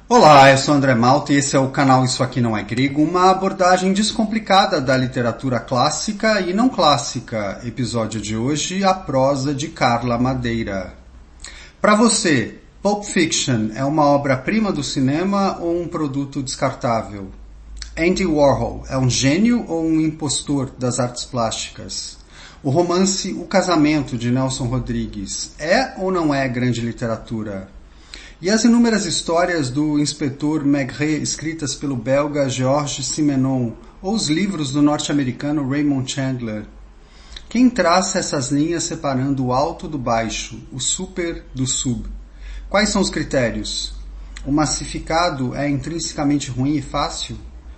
Olá, eu sou André Malta e esse é o canal Isso Aqui Não É Grego, uma abordagem descomplicada da literatura clássica e não clássica. Episódio de hoje, a prosa de Carla Madeira. Para você, Pulp Fiction é uma obra-prima do cinema ou um produto descartável? Andy Warhol é um gênio ou um impostor das artes plásticas? O romance O Casamento, de Nelson Rodrigues, é ou não é grande literatura? E as inúmeras histórias do inspetor Maigret escritas pelo belga Georges Simenon ou os livros do norte-americano Raymond Chandler? Quem traça essas linhas separando o alto do baixo, o super do sub? Quais são os critérios? O massificado é intrinsecamente ruim e fácil?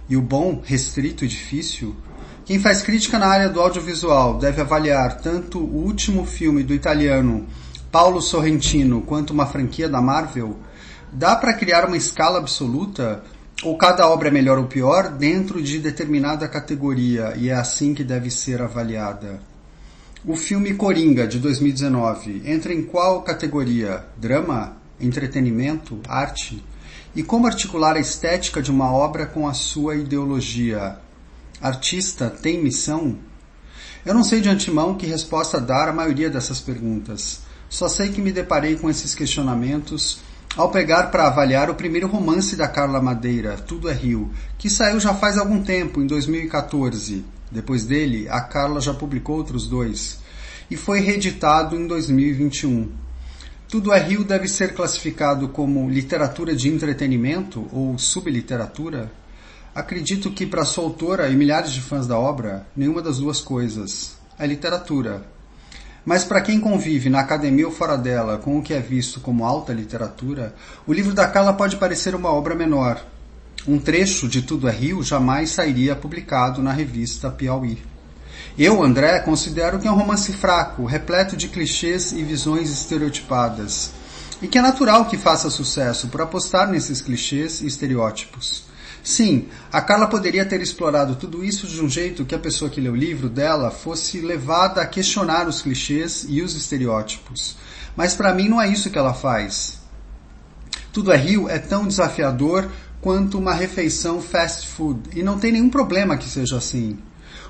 E o bom, restrito e difícil? Quem faz crítica na área do audiovisual deve avaliar tanto o último filme do italiano Paolo Sorrentino quanto uma franquia da Marvel? Dá para criar uma escala absoluta? Ou cada obra é melhor ou pior dentro de determinada categoria e é assim que deve ser avaliada? O filme Coringa, de 2019, entra em qual categoria? Drama? Entretenimento? Arte? E como articular a estética de uma obra com a sua ideologia? Artista tem missão? Eu não sei de antemão que resposta dar à maioria dessas perguntas. Só sei que me deparei com esses questionamentos ao pegar para avaliar o primeiro romance da Carla Madeira, Tudo é Rio, que saiu já faz algum tempo, em 2014. Depois dele, a Carla já publicou outros dois, e foi reeditado em 2021. Tudo é Rio deve ser classificado como literatura de entretenimento ou subliteratura? Acredito que para sua autora e milhares de fãs da obra, nenhuma das duas coisas. É literatura. Mas para quem convive na academia ou fora dela com o que é visto como alta literatura, o livro da Carla pode parecer uma obra menor. Um trecho de Tudo é Rio jamais sairia publicado na revista Piauí. Eu, André, considero que é um romance fraco, repleto de clichês e visões estereotipadas, e que é natural que faça sucesso por apostar nesses clichês e estereótipos. Sim, a Carla poderia ter explorado tudo isso de um jeito que a pessoa que lê o livro dela fosse levada a questionar os clichês e os estereótipos. Mas para mim não é isso que ela faz. Tudo é Rio é tão desafiador quanto uma refeição fast food, e não tem nenhum problema que seja assim.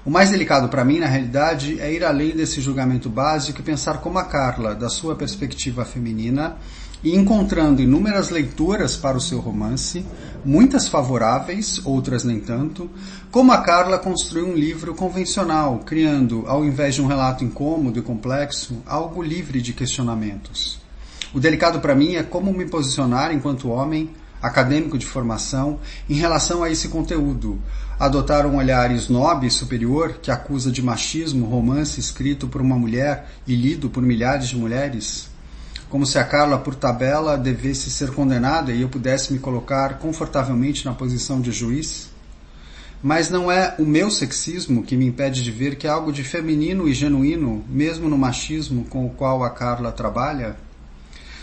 O mais delicado para mim, na realidade, é ir além desse julgamento básico e pensar como a Carla, da sua perspectiva feminina, e encontrando inúmeras leituras para o seu romance, muitas favoráveis, outras nem tanto, como a Carla construiu um livro convencional, criando, ao invés de um relato incômodo e complexo, algo livre de questionamentos. O delicado para mim é como me posicionar enquanto homem, acadêmico de formação, em relação a esse conteúdo. Adotar um olhar snob e superior que acusa de machismo romance escrito por uma mulher e lido por milhares de mulheres? Como se a Carla, por tabela, devesse ser condenada e eu pudesse me colocar confortavelmente na posição de juiz? Mas não é o meu sexismo que me impede de ver que há algo de feminino e genuíno, mesmo no machismo com o qual a Carla trabalha?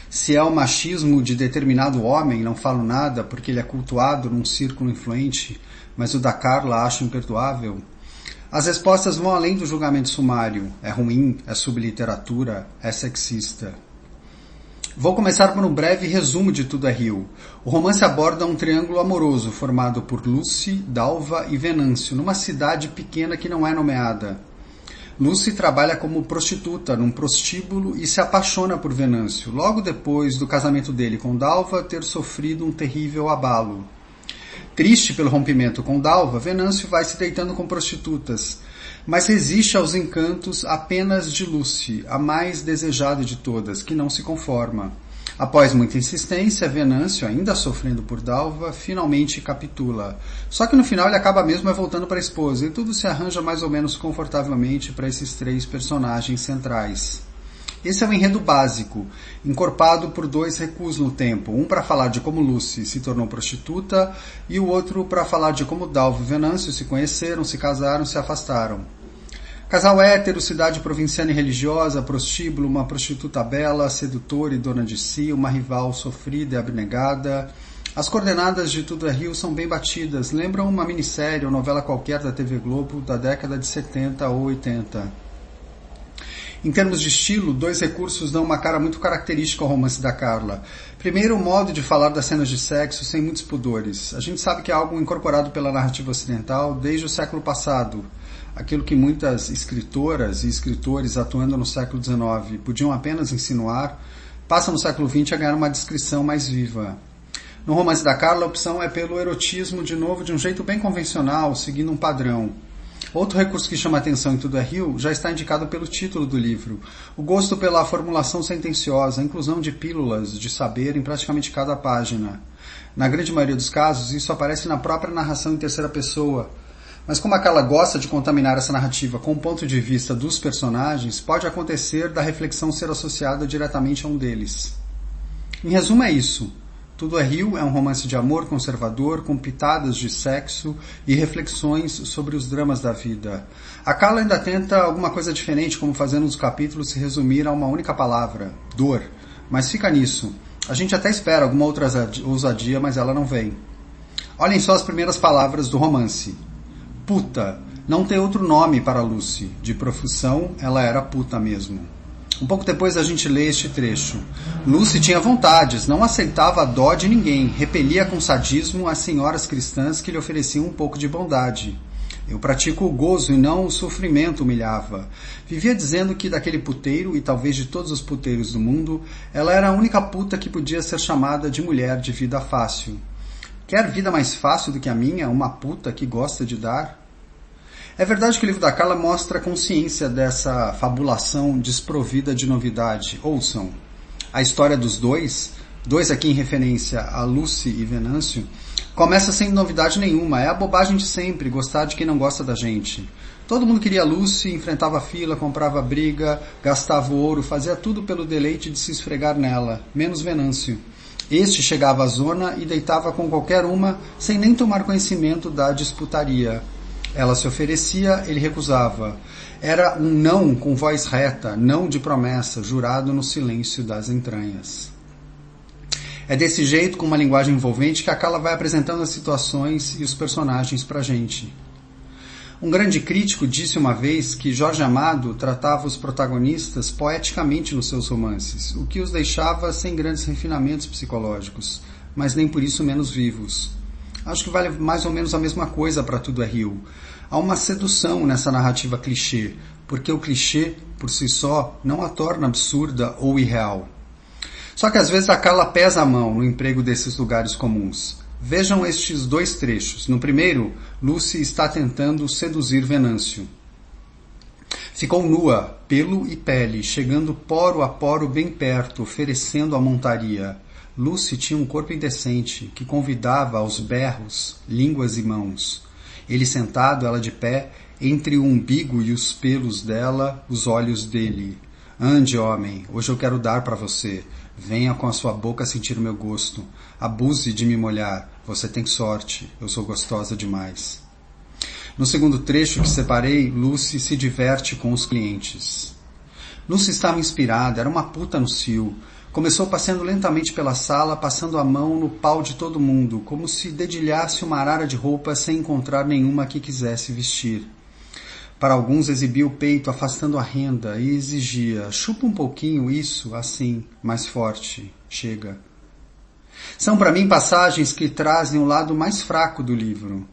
Se é o machismo de determinado homem, não falo nada porque ele é cultuado num círculo influente, mas o da Carla acho imperdoável? As respostas vão além do julgamento sumário. É ruim, é subliteratura, é sexista. Vou começar por um breve resumo de Tudo é Rio. O romance aborda um triângulo amoroso formado por Lucy, Dalva e Venâncio, numa cidade pequena que não é nomeada. Lucy trabalha como prostituta num prostíbulo e se apaixona por Venâncio, logo depois do casamento dele com Dalva ter sofrido um terrível abalo. Triste pelo rompimento com Dalva, Venâncio vai se deitando com prostitutas, mas resiste aos encantos apenas de Lucy, a mais desejada de todas, que não se conforma. Após muita insistência, Venâncio, ainda sofrendo por Dalva, finalmente capitula. Só que no final ele acaba mesmo voltando para a esposa, e tudo se arranja mais ou menos confortavelmente para esses três personagens centrais. Esse é o enredo básico, encorpado por dois recuos no tempo, um para falar de como Lucy se tornou prostituta e o outro para falar de como Dalva e Venâncio se conheceram, se casaram, se afastaram. Casal hétero, cidade provinciana e religiosa, prostíbulo, uma prostituta bela, sedutora e dona de si, uma rival sofrida e abnegada. As coordenadas de Tudo é Rio são bem batidas, lembram uma minissérie ou novela qualquer da TV Globo da década de 70 ou 80. Em termos de estilo, 2 recursos dão uma cara muito característica ao romance da Carla. Primeiro, o modo de falar das cenas de sexo sem muitos pudores. A gente sabe que é algo incorporado pela narrativa ocidental desde o século passado. Aquilo que muitas escritoras e escritores atuando no século XIX podiam apenas insinuar, passa no século XX a ganhar uma descrição mais viva. No romance da Carla, a opção é pelo erotismo, de novo, de um jeito bem convencional, seguindo um padrão. Outro recurso que chama atenção em Tudo é Rio já está indicado pelo título do livro. O gosto pela formulação sentenciosa, a inclusão de pílulas de saber em praticamente cada página. Na grande maioria dos casos, isso aparece na própria narração em terceira pessoa. Mas como a Carla gosta de contaminar essa narrativa com o ponto de vista dos personagens, pode acontecer da reflexão ser associada diretamente a um deles. Em resumo, é isso. Tudo é Rio é um romance de amor conservador, com pitadas de sexo e reflexões sobre os dramas da vida. A Carla ainda tenta alguma coisa diferente, como fazendo os capítulos se resumir a uma única palavra, dor. Mas fica nisso. A gente até espera alguma outra ousadia, mas ela não vem. Olhem só as primeiras palavras do romance. Puta. Não tem outro nome para Lucy. De profissão, ela era puta mesmo. Um pouco depois a gente lê este trecho. Lucy tinha vontades, não aceitava a dó de ninguém, repelia com sadismo as senhoras cristãs que lhe ofereciam um pouco de bondade. Eu pratico o gozo e não o sofrimento, humilhava. Vivia dizendo que daquele puteiro, e talvez de todos os puteiros do mundo, ela era a única puta que podia ser chamada de mulher de vida fácil. Quer vida mais fácil do que a minha, uma puta que gosta de dar? É verdade que o livro da Carla mostra a consciência dessa fabulação desprovida de novidade. Ouçam, a história dos dois aqui em referência a Lucy e Venâncio, começa sem novidade nenhuma. É a bobagem de sempre, gostar de quem não gosta da gente. Todo mundo queria Lucy, enfrentava fila, comprava briga, gastava ouro, fazia tudo pelo deleite de se esfregar nela, menos Venâncio. Este chegava à zona e deitava com qualquer uma, sem nem tomar conhecimento da disputaria. Ela se oferecia, ele recusava. Era um não com voz reta, não de promessa, jurado no silêncio das entranhas. É desse jeito, com uma linguagem envolvente, que a Carla vai apresentando as situações e os personagens pra gente. Um grande crítico disse uma vez que Jorge Amado tratava os protagonistas poeticamente nos seus romances, o que os deixava sem grandes refinamentos psicológicos, mas nem por isso menos vivos. Acho que vale mais ou menos a mesma coisa para Tudo é Rio. Há uma sedução nessa narrativa clichê, porque o clichê, por si só, não a torna absurda ou irreal. Só que às vezes a Carla pesa a mão no emprego desses lugares comuns. Vejam estes 2 trechos. No primeiro, Lucy está tentando seduzir Venâncio. Ficou nua, pelo e pele, chegando poro a poro bem perto, oferecendo a montaria. Lucy tinha um corpo indecente, que convidava aos berros, línguas e mãos. Ele sentado, ela de pé, entre o umbigo e os pelos dela, os olhos dele. Ande, homem, hoje eu quero dar para você. Venha com a sua boca sentir o meu gosto. Abuse de me molhar. Você tem sorte, eu sou gostosa demais. No segundo trecho que separei, Lucy se diverte com os clientes. Lucy estava inspirada, era uma puta no cio. Começou passeando lentamente pela sala, passando a mão no pau de todo mundo, como se dedilhasse uma arara de roupas sem encontrar nenhuma que quisesse vestir. Para alguns exibia o peito, afastando a renda, e exigia, chupa um pouquinho isso, assim, mais forte, chega. São para mim passagens que trazem o lado mais fraco do livro.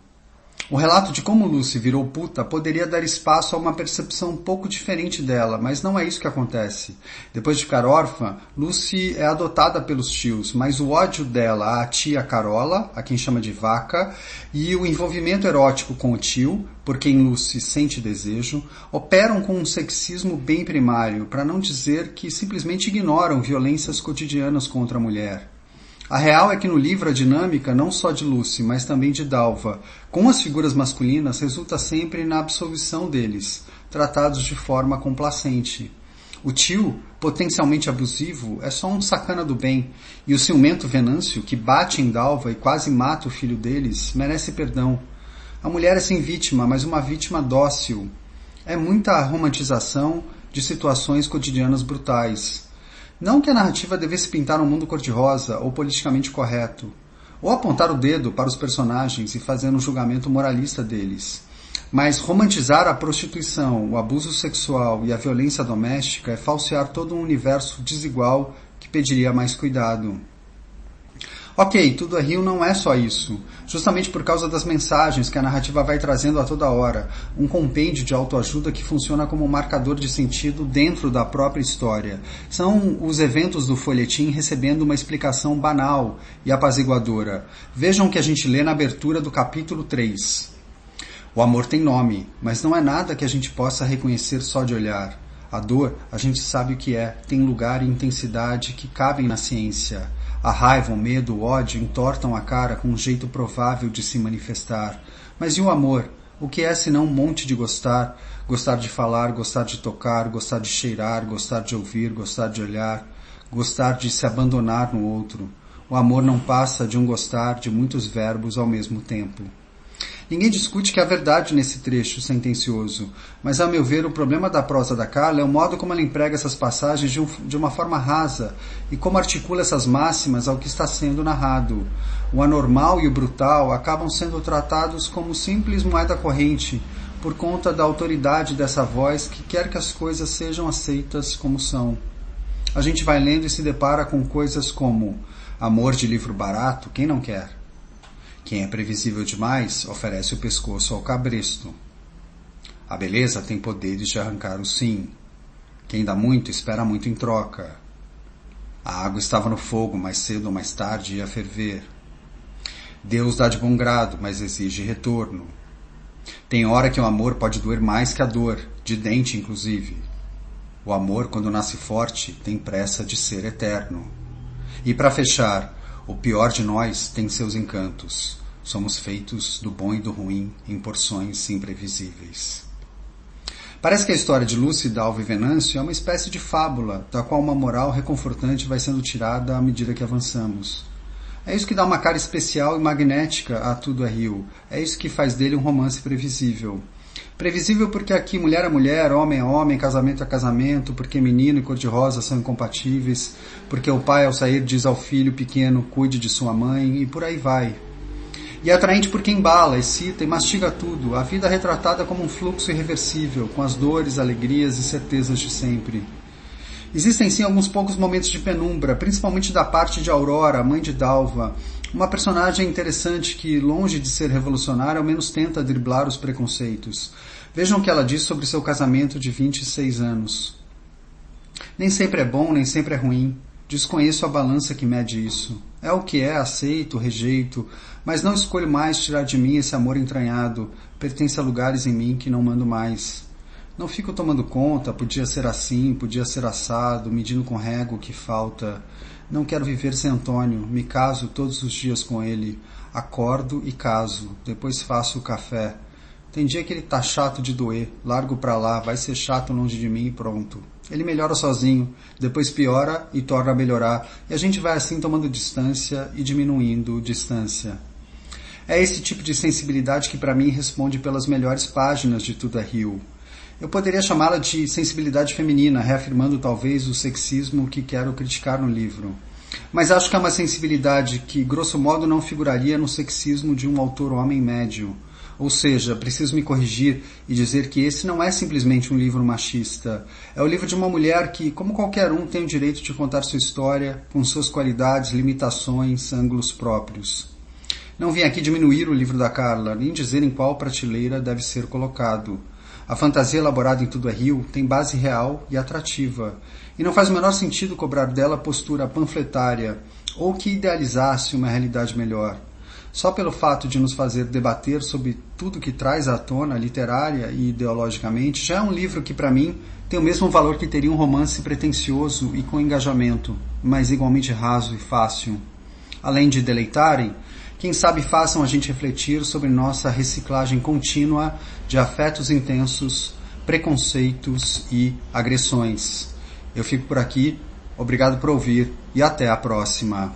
O relato de como Lucy virou puta poderia dar espaço a uma percepção um pouco diferente dela, mas não é isso que acontece. Depois de ficar órfã, Lucy é adotada pelos tios, mas o ódio dela à tia Carola, a quem chama de vaca, e o envolvimento erótico com o tio, por quem Lucy sente desejo, operam com um sexismo bem primário, para não dizer que simplesmente ignoram violências cotidianas contra a mulher. A real é que no livro a dinâmica, não só de Lucy, mas também de Dalva, com as figuras masculinas, resulta sempre na absolvição deles, tratados de forma complacente. O tio, potencialmente abusivo, é só um sacana do bem, e o ciumento Venâncio, que bate em Dalva e quase mata o filho deles, merece perdão. A mulher é sim vítima, mas uma vítima dócil. É muita romantização de situações cotidianas brutais. Não que a narrativa devesse pintar um mundo cor-de-rosa ou politicamente correto, ou apontar o dedo para os personagens e fazer um julgamento moralista deles. Mas romantizar a prostituição, o abuso sexual e a violência doméstica é falsear todo um universo desigual que pediria mais cuidado. Ok, Tudo é Rio não é só isso. Justamente por causa das mensagens que a narrativa vai trazendo a toda hora. Um compêndio de autoajuda que funciona como um marcador de sentido dentro da própria história. São os eventos do folhetim recebendo uma explicação banal e apaziguadora. Vejam o que a gente lê na abertura do capítulo 3. O amor tem nome, mas não é nada que a gente possa reconhecer só de olhar. A dor, a gente sabe o que é, tem lugar e intensidade que cabem na ciência. A raiva, o medo, o ódio entortam a cara com um jeito provável de se manifestar. Mas e o amor? O que é senão um monte de gostar? Gostar de falar, gostar de tocar, gostar de cheirar, gostar de ouvir, gostar de olhar, gostar de se abandonar no outro. O amor não passa de um gostar de muitos verbos ao mesmo tempo. Ninguém discute que há verdade nesse trecho sentencioso, mas, ao meu ver, o problema da prosa da Carla é o modo como ela emprega essas passagens de uma forma rasa e como articula essas máximas ao que está sendo narrado. O anormal e o brutal acabam sendo tratados como simples moeda corrente, por conta da autoridade dessa voz que quer que as coisas sejam aceitas como são. A gente vai lendo e se depara com coisas como amor de livro barato, quem não quer? Quem é previsível demais oferece o pescoço ao cabresto. A beleza tem poderes de arrancar o sim. Quem dá muito espera muito em troca. A água estava no fogo, mais cedo ou mais tarde ia ferver. Deus dá de bom grado, mas exige retorno. Tem hora que o amor pode doer mais que a dor, de dente inclusive. O amor, quando nasce forte, tem pressa de ser eterno. E para fechar, o pior de nós tem seus encantos. Somos feitos do bom e do ruim em porções imprevisíveis. Parece que a história de Lucy Dalva e Venâncio é uma espécie de fábula, da qual uma moral reconfortante vai sendo tirada à medida que avançamos. É isso que dá uma cara especial e magnética a Tudo é Rio. É isso que faz dele um romance previsível. Previsível porque aqui mulher é mulher, homem é homem, casamento é casamento, porque menino e cor-de-rosa são incompatíveis, porque o pai ao sair diz ao filho pequeno cuide de sua mãe e por aí vai. E é atraente porque embala, excita e mastiga tudo, a vida retratada como um fluxo irreversível, com as dores, alegrias e certezas de sempre. Existem sim alguns poucos momentos de penumbra, principalmente da parte de Aurora, mãe de Dalva, uma personagem interessante que, longe de ser revolucionária, ao menos tenta driblar os preconceitos. Vejam o que ela diz sobre seu casamento de 26 anos. Nem sempre é bom, nem sempre é ruim. Desconheço a balança que mede isso. É o que é, aceito, rejeito, mas não escolho mais tirar de mim esse amor entranhado. Pertence a lugares em mim que não mando mais. Não fico tomando conta, podia ser assim, podia ser assado, medindo com régua o que falta. Não quero viver sem Antônio, me caso todos os dias com ele. Acordo e caso, depois faço o café. Tem dia que ele tá chato de doer, largo pra lá, vai ser chato longe de mim e pronto. Ele melhora sozinho, depois piora e torna a melhorar, e a gente vai assim tomando distância e diminuindo distância. É esse tipo de sensibilidade que para mim responde pelas melhores páginas de Tudo é Rio. Eu poderia chamá-la de sensibilidade feminina, reafirmando talvez o sexismo que quero criticar no livro. Mas acho que é uma sensibilidade que, grosso modo, não figuraria no sexismo de um autor homem médio. Ou seja, preciso me corrigir e dizer que esse não é simplesmente um livro machista. É o livro de uma mulher que, como qualquer um, tem o direito de contar sua história, com suas qualidades, limitações, ângulos próprios. Não vim aqui diminuir o livro da Carla, nem dizer em qual prateleira deve ser colocado. A fantasia elaborada em Tudo é Rio tem base real e atrativa, e não faz o menor sentido cobrar dela postura panfletária ou que idealizasse uma realidade melhor. Só pelo fato de nos fazer debater sobre tudo que traz à tona, literária e ideologicamente, já é um livro que, para mim, tem o mesmo valor que teria um romance pretensioso e com engajamento, mas igualmente raso e fácil. Além de deleitarem, quem sabe façam a gente refletir sobre nossa reciclagem contínua de afetos intensos, preconceitos e agressões. Eu fico por aqui, obrigado por ouvir e até a próxima.